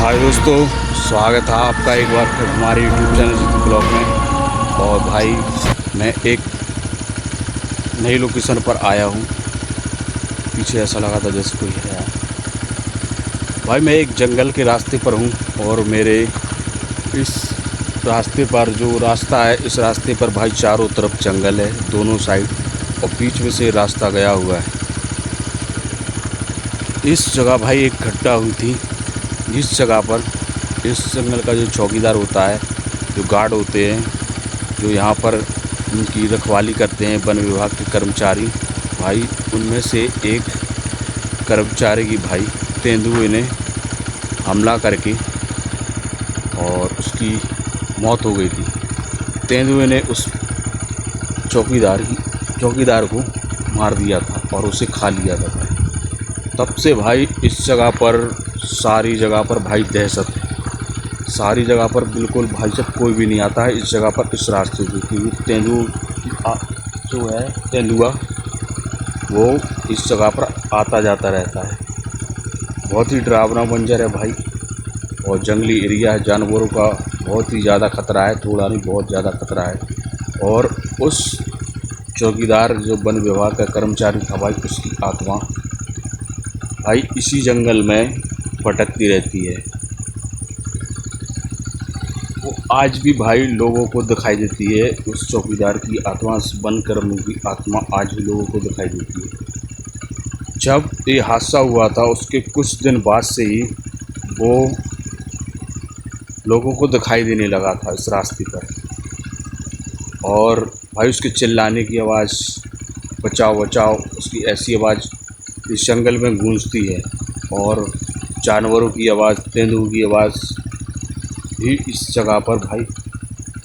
हाय दोस्तों, स्वागत है आपका एक बार फिर हमारे यूट्यूब चैनल जीतू ब्लॉग में। और भाई मैं एक नई लोकेशन पर आया हूँ। पीछे ऐसा लगा था जैसे कोई है यार। भाई मैं एक जंगल के रास्ते पर हूँ और मेरे इस रास्ते पर जो रास्ता है, इस रास्ते पर भाई चारों तरफ जंगल है दोनों साइड, और बीच में से रास्ता गया हुआ है। इस जगह भाई एक घटना हुई थी, जिस जगह पर इस जंगल का जो चौकीदार होता है, जो गार्ड होते हैं, जो यहाँ पर उनकी रखवाली करते हैं वन विभाग के कर्मचारी, भाई उनमें से एक कर्मचारी की भाई तेंदुए ने हमला करके और उसकी मौत हो गई थी। तेंदुए ने उस चौकीदार को मार दिया था और उसे खा लिया था भाई। तब से भाई इस जगह पर सारी जगह पर भाई दहशत है। सारी जगह पर बिल्कुल भाई साहब कोई भी नहीं आता है इस जगह पर, इस रास्ते से, क्योंकि तेंदुआ वो इस जगह पर आता जाता रहता है। बहुत ही डरावना मंजर है भाई, और जंगली एरिया है, जानवरों का बहुत ही ज़्यादा खतरा है, थोड़ा नहीं बहुत ज़्यादा खतरा है। और उस चौकीदार जो वन विभाग का कर्मचारी था भाई, उसकी आत्मा भाई इसी जंगल में भटकती रहती है। वो आज भी भाई लोगों को दिखाई देती है। उस चौकीदार की आत्मा, वन कर्मी की आत्मा आज भी लोगों को दिखाई देती है। जब ये हादसा हुआ था उसके कुछ दिन बाद से ही वो लोगों को दिखाई देने लगा था इस रास्ते पर। और भाई उसके चिल्लाने की आवाज़, बचाओ बचाओ, उसकी ऐसी आवाज़ इस जंगल में गूंजती है। और जानवरों की आवाज़, तेंदुओं की आवाज़ भी इस जगह पर भाई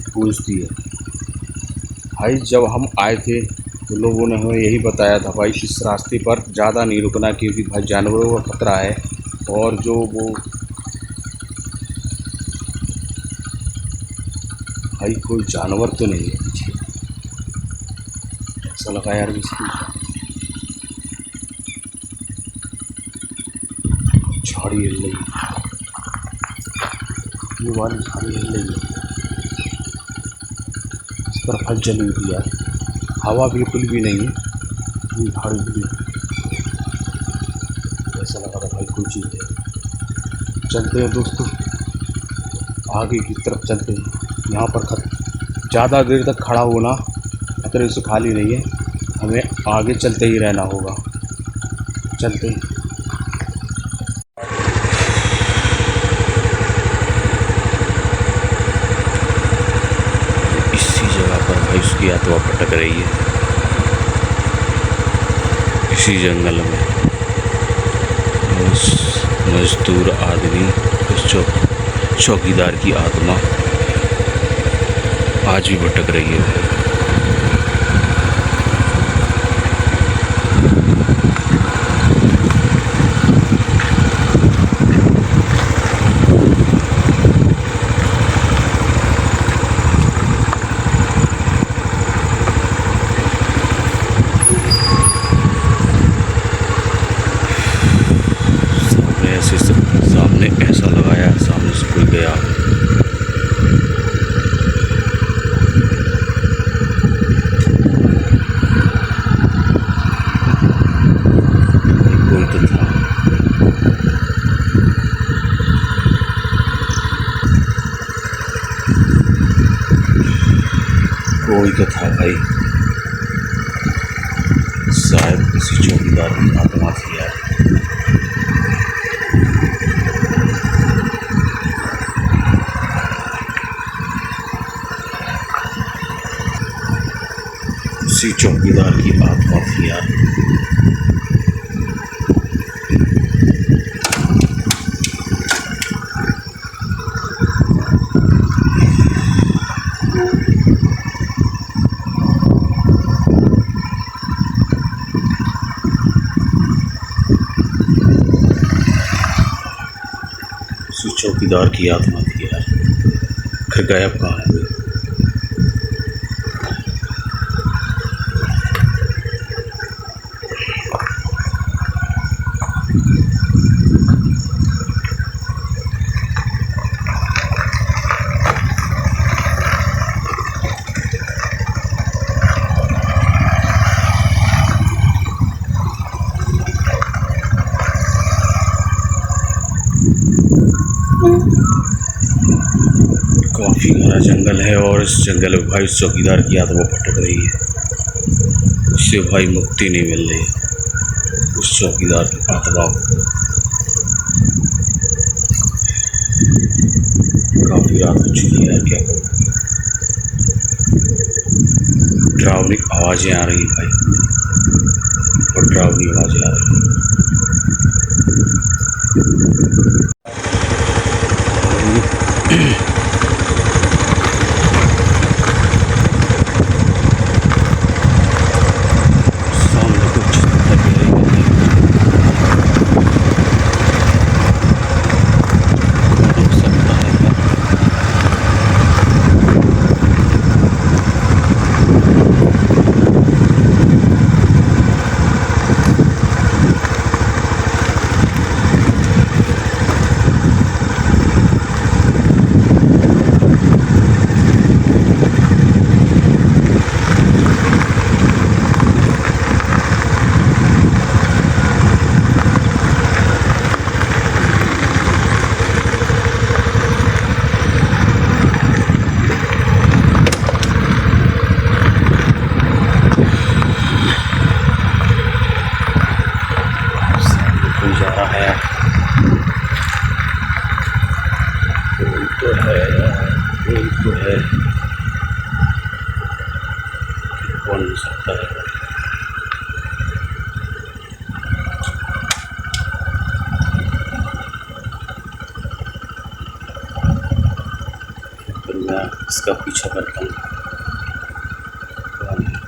गूंजती है। भाई जब हम आए थे तो लोगों ने हमें यही बताया था भाई, इस रास्ते पर ज़्यादा नहीं रुकना, क्योंकि भाई जानवरों का खतरा है। और जो वो भाई कोई जानवर तो नहीं है पीछे, ऐसा लगा यार इसकी झाड़ी हिल रही है, ये वाली झाड़ी हिल रही है, इस पर फल जली हुई यार, हवा बिल्कुल भी नहीं है, ये झाड़ी भी ऐसा लगा था भाई कोई चीज़ है। चलते हैं दोस्तों, आगे की तरफ चलते हैं। यहाँ पर ज़्यादा देर तक खड़ा होना खतरे से खाली नहीं है, हमें आगे चलते ही रहना होगा। चलते हैं। इसी जगह पर भाई उसकी आत्मा भटक रही है, इसी जंगल में। उस मजदूर आदमी, उस चौकीदार की आत्मा आज भी भटक रही है। सामने ऐसा लगाया, सामने से कोई गया। कोई तो था, कोई तो था भाई, शायद किसी चौकीदार की आत्मा थी यार। उसी चौकीदार की आत्मा थी यार। उसी चौकीदार की आत्मा थी यार, फिर गायब कहाँ है? काफ़ी घना जंगल है और इस जंगल में भाई उस चौकीदार की आत्मा भटक रही है। उससे भाई मुक्ति नहीं मिल रही उस चौकीदार की आत्मा को। काफ़ी रात हो चुकी है, क्या करूँ। डरावनी आवाज़ें आ रही भाई, और डरावनी आवाज़ें आ रही। सामने कुछ रुक सकता है क्या? कोई जा रहा है, कोई तो है यार, कोई तो है। कौन हो सकता है? फिर मैं इसका पीछा करता हूँ। कौन है?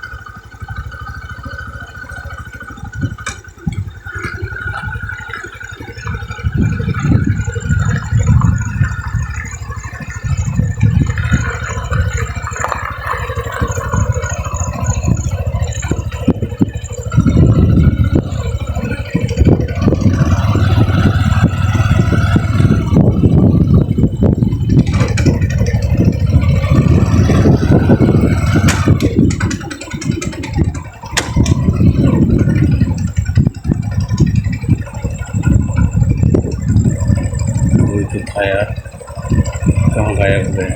कोई तो था यार, कहाँ गायब हो गया?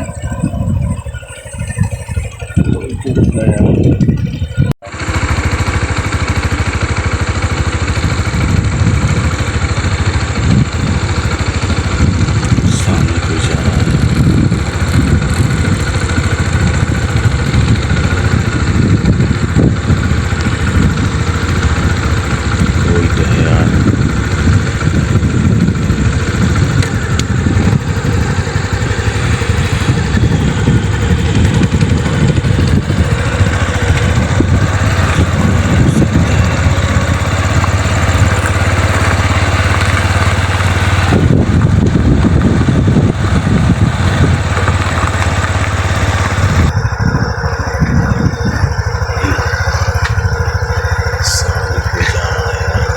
कोई तो था यार। सामने कोई जा रहा है। कोई तो है यार। सामने कोई जा रहा है यार।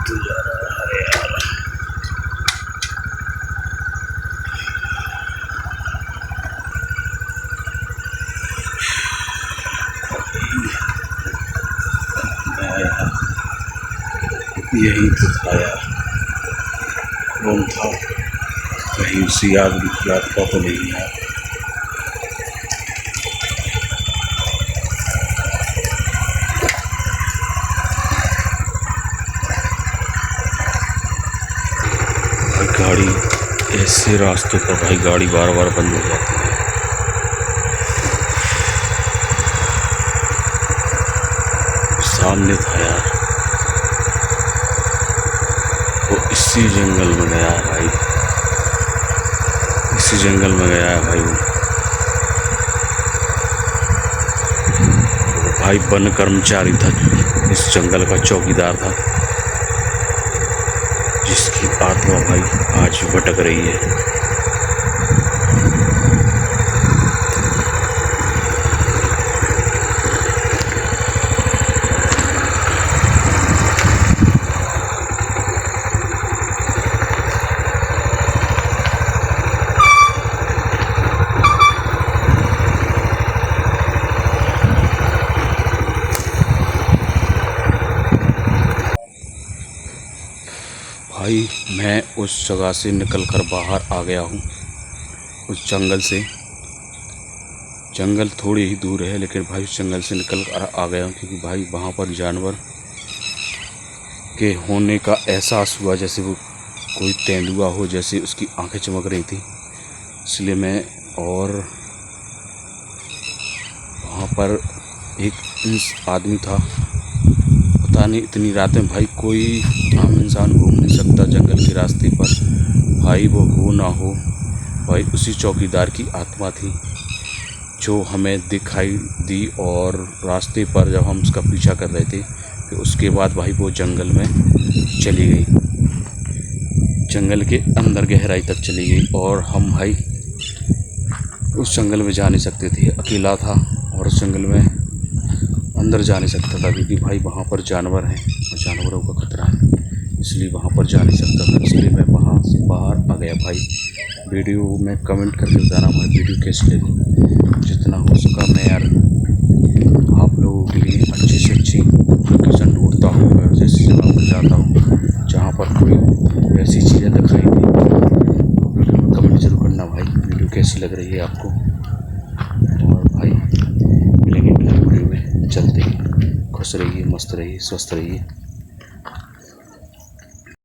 तो जा रहा है यार। यही तो था यार। कौन था? कहीं उसी आदमी की आत्मा तो नहीं यार। भाई गाड़ी, ऐसे रास्तों पर भाई गाड़ी बार बार बंद हो जाती है। सामने था यार, वो इसी जंगल में गया है भाई, इसी जंगल में गया है भाई। वो भाई वन कर्मचारी था, इस जंगल का चौकीदार था। जिसकी आत्मा भाई आज भटक रही है। भाई मैं उस जगह से निकलकर बाहर आ गया हूँ, उस जंगल से। जंगल थोड़ी ही दूर है, लेकिन भाई उस जंगल से निकल कर आ गया हूँ, क्योंकि भाई वहाँ पर जानवर के होने का एहसास हुआ, जैसे वो कोई तेंदुआ हो, जैसे उसकी आंखें चमक रही थी। इसलिए मैं, और वहाँ पर एक आदमी था। पता नहीं इतनी रात में भाई कोई आम इंसान घूम नहीं सकता जंगल के रास्ते पर। भाई वो हो ना हो, भाई उसी चौकीदार की आत्मा थी जो हमें दिखाई दी, और रास्ते पर जब हम उसका पीछा कर रहे थे, फिर उसके बाद भाई वो जंगल में चली गई, जंगल के अंदर गहराई तक चली गई। और हम भाई उस जंगल में जा नहीं सकते थे, अकेला था और उस जंगल में अंदर जा नहीं सकता था, क्योंकि भाई वहाँ पर जानवर हैं और जानवरों का खतरा है, इसलिए वहाँ पर जा नहीं सकता था। इसलिए मैं वहाँ से बाहर आ गया। भाई वीडियो में कमेंट करके बताना भाई वीडियो कैसी लगी। जितना हो सका मैं यार आप लोगों के लिए अच्छी से अच्छी लोकेशन ढूंढता हूँ, जैसी जगह पर जाता हूँ जहाँ पर कोई वैसी चीज़ें दिखाई दी। वीडियो में कमेंट जरूर करना भाई वीडियो कैसी लग रही है आपको। और भाई मिलेंगे वीडियो में, चलते ही खुश रहिए, मस्त रहिए, स्वस्थ रहिए।